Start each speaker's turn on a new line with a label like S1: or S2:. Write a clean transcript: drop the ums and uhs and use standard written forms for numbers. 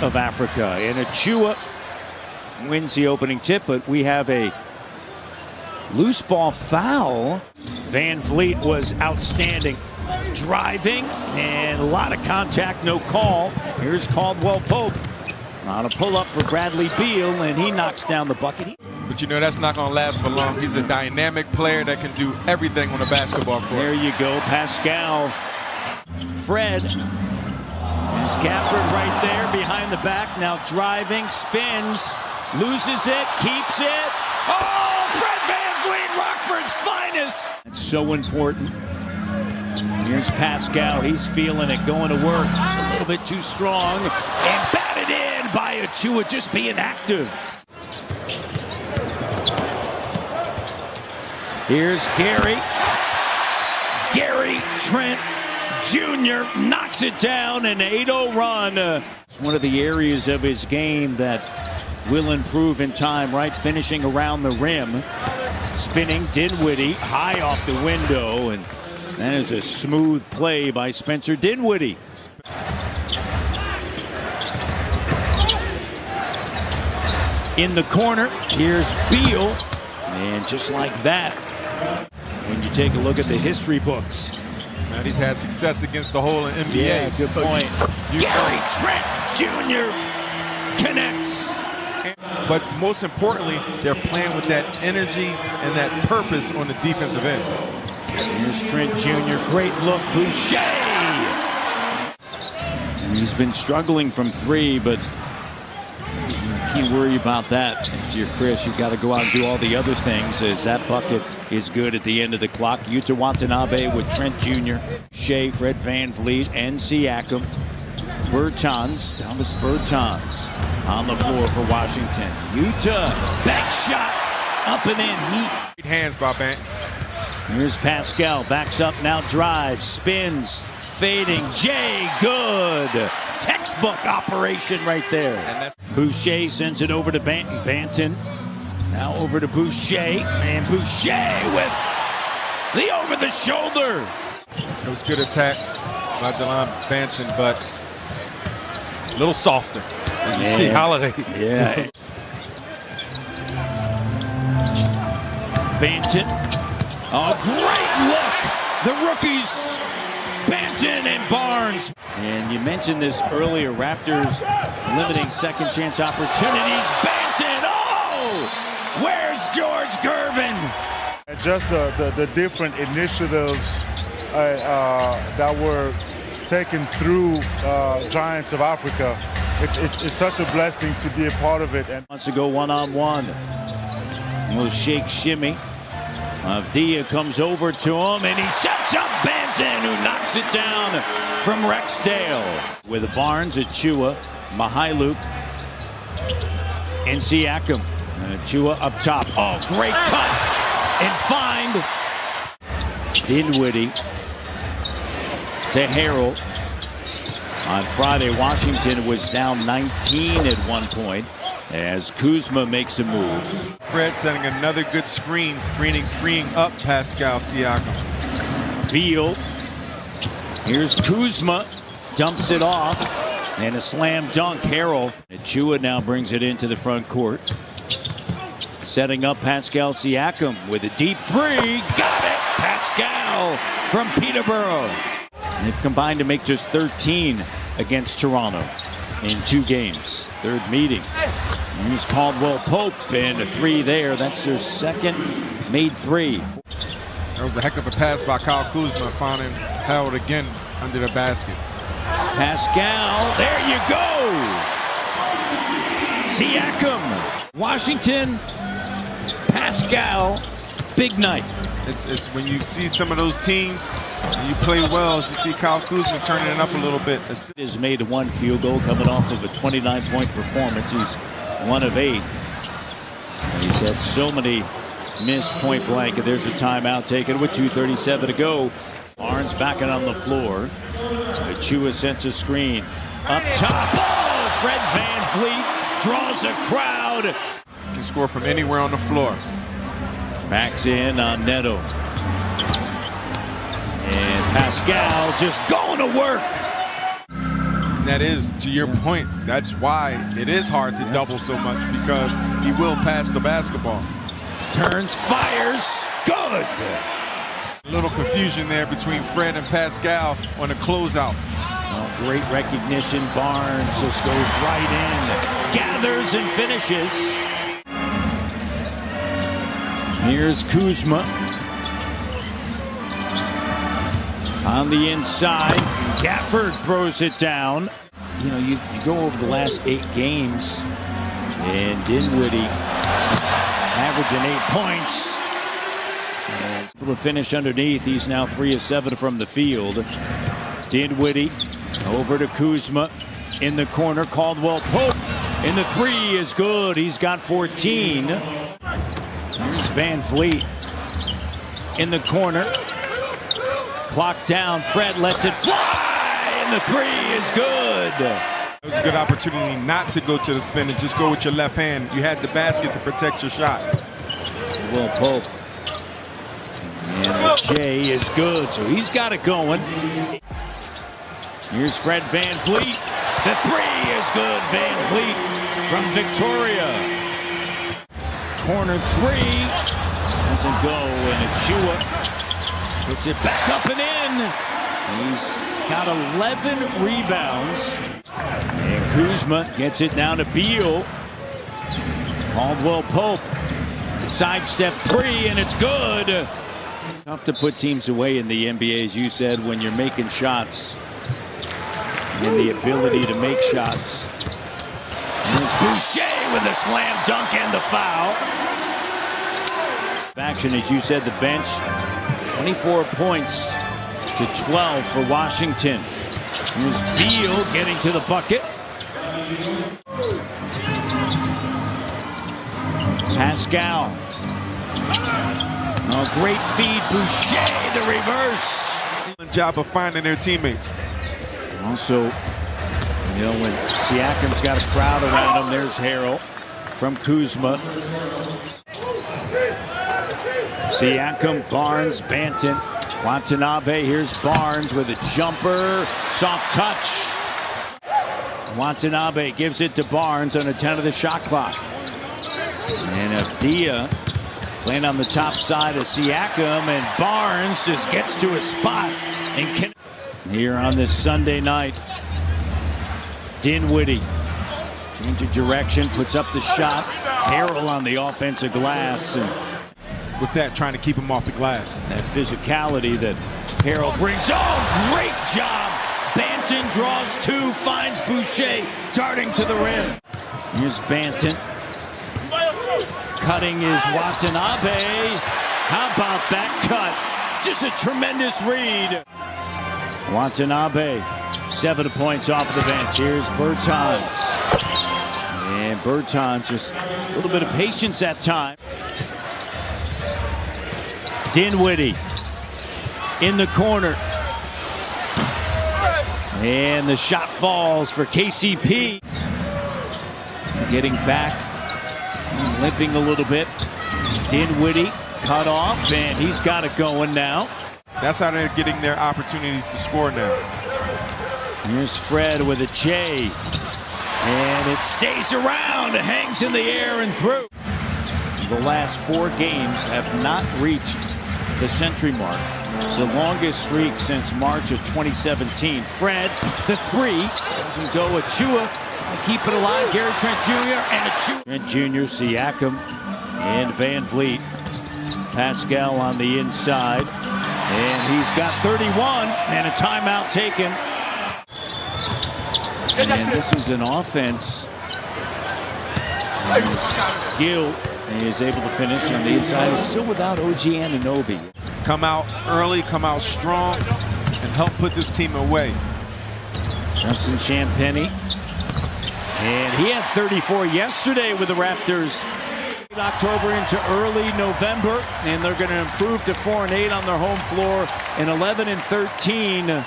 S1: of Africa. And Achua wins the opening tip, but we have a loose ball foul. Van Vliet was outstanding. Driving, and a lot of contact, no call. Here's Caldwell Pope on a pull-up for Bradley Beal, and he knocks down the bucket.
S2: But you know that's not going to last for long. He's a dynamic player that can do everything on a basketball court.
S1: There you go, Pascal. Fred. There's Gafford right there behind the back. Now driving, spins, loses it, keeps it. Oh, Fred VanVleet, Rockford's finest. It's so important. Here's Pascal. He's feeling it, going to work. Just a little bit too strong. And batted in by Achua, just being active. Here's Gary. Gary Trent Jr. knocks it down, an 8-0 run. It's one of the areas of his game that will improve in time, right? Finishing around the rim. Spinning Dinwiddie high off the window, and that is a smooth play by Spencer Dinwiddie. In the corner, here's Beal. And just like that, when you take a look at the history books.
S2: Man, he's had success against the whole NBA.
S1: Yeah, good point. Gary Trent Jr. connects.
S2: But most importantly, they're playing with that energy and that purpose on the defensive end.
S1: Here's Trent Jr. Great look. Boucher. He's been struggling from three, but you can't worry about that. If you're Chris, you've got to go out and do all the other things, as that bucket is good at the end of the clock. Yuta Watanabe with Trent Jr., Shea, Fred VanVleet, and Siakam. Bertans, Thomas Bertans on the floor for Washington. Yuta, back shot, up and in.
S2: Great hands by Bant.
S1: Here's Pascal, backs up, now drives, spins, fading. Jay, good. Textbook operation right there. Boucher sends it over to Banton. Banton now over to Boucher, and Boucher with the over-the-shoulder.
S2: It was good attack by Delon Banton, but a little softer. As you see Holiday.
S1: Yeah. Banton. A great look. The rookies, Banton and Barnes. And you mentioned this earlier, Raptors limiting second chance opportunities. Banton, oh! Where's George Gervin?
S3: Just the different initiatives that were taken through Giants of Africa. It's such a blessing to be a part of it. And
S1: wants to go one-on-one. A little shake shimmy. Avdia comes over to him, and he sets up Banton, who knocks it down from Rexdale. With Barnes, Achua, Mihailuk, and Siakam. Achua up top. Oh, great cut and find. Dinwiddie to Harrell. On Friday, Washington was down 19 at one point as Kuzma makes a move.
S2: Fred setting another good screen, freeing up Pascal Siakam.
S1: Beal. Here's Kuzma. Dumps it off. And a slam dunk. Harrell. Achua now brings it into the front court. Setting up Pascal Siakam with a deep three. Got it! Pascal from Peterborough. They've combined to make just 13 against Toronto in 2 games. Third meeting. Here's Caldwell Pope, and a three there. That's their second made three.
S2: That was a heck of a pass by Kyle Kuzma, finding Howard again under the basket.
S1: Pascal, there you go. Siakam, Washington, Pascal, big night.
S2: It's when you see some of those teams and you play well, as you see Kyle Kuzma turning it up a little bit.
S1: He's made 1 field goal coming off of a 29-point performance. He's 1 of 8. And he's had so many missed point blank. There's a timeout taken with 2:37 to go. Barnes backing on the floor. Achua sends a screen. Up top. Oh, Fred VanVleet draws a crowd.
S2: Can score from anywhere on the floor.
S1: Backs in on Neto. And Pascal just going to work.
S2: And that is, to your point, that's why it is hard to double so much, because he will pass the basketball.
S1: Turns, fires, good.
S2: A little confusion there between Fred and Pascal on the closeout.
S1: Oh, great recognition. Barnes just goes right in, gathers and finishes. Here's Kuzma on the inside. Gafford throws it down. You know, you go over the last 8 games, and Dinwiddie averaging 8 points. And able to finish underneath. He's now 3 of 7 from the field. Dinwiddie over to Kuzma in the corner. Caldwell Pope in the 3 is good. He's got 14. Here's Van Vliet in the corner. Clock down. Fred lets it fly, and the 3 is good.
S2: It was a good opportunity not to go to the spin and just go with your left hand. You had the basket to protect your shot.
S1: Will Pope. And the J is good, so he's got it going. Here's Fred Van Vliet. The 3 is good. Van Vliet from Victoria. Corner 3 doesn't go, and Achua puts it back up and in. He's got 11 rebounds. And Kuzma gets it down to Beal. Caldwell Pope. Sidestep 3, and it's good. Tough to put teams away in the NBA, as you said, when you're making shots. And the ability to make shots. Here's Boucher with a slam dunk and the foul. Action, as you said, the bench, 24 points to 12 for Washington. Here's Beal getting to the bucket. Pascal. Oh, great feed. Boucher, the reverse.
S2: Good job of finding their teammates.
S1: Also, you know, when Siakam's got a crowd around him, there's Harrell from Kuzma. Siakam, Barnes, Banton, Watanabe. Here's Barnes with a jumper. Soft touch. Watanabe gives it to Barnes on a 10 of the shot clock. And Abdia playing on the top side of Siakam, and Barnes just gets to a spot and can. Here on this Sunday night, Dinwiddie change of direction, puts up the shot. Harrell on the offensive glass, and
S2: with that, trying to keep him off the glass.
S1: That physicality that Harrell brings. Oh, great job. Banton draws 2, finds Boucher, darting to the rim. Here's Banton. Cutting is Watanabe. How about that cut? Just a tremendous read. Watanabe, 7 points off the bench. Here's Bertans. And Bertans just a little bit of patience at time. Dinwiddie in the corner. And the shot falls for KCP. Getting back, limping a little bit. Dinwiddie cut off, and he's got it going now.
S2: That's how they're getting their opportunities to score now.
S1: Here's Fred with a J. And it stays around, hangs in the air and through. The last 4 games have not reached the century mark. It's the longest streak since March of 2017. Fred, the 3, doesn't go. Achua, keep it alive. Gary Trent Jr. and Achua. Trent Jr., Siakam, and Van Vliet. Pascal on the inside. And he's got 31 and a timeout taken. And this is an offense. Gill is able to finish on the inside. He's still without OG Anunoby.
S2: Come out early, come out strong, and help put this team away.
S1: Justin Champagnie. And he had 34 yesterday with the Raptors. October into early November, and they're going to improve to 4-8 on their home floor and 11-13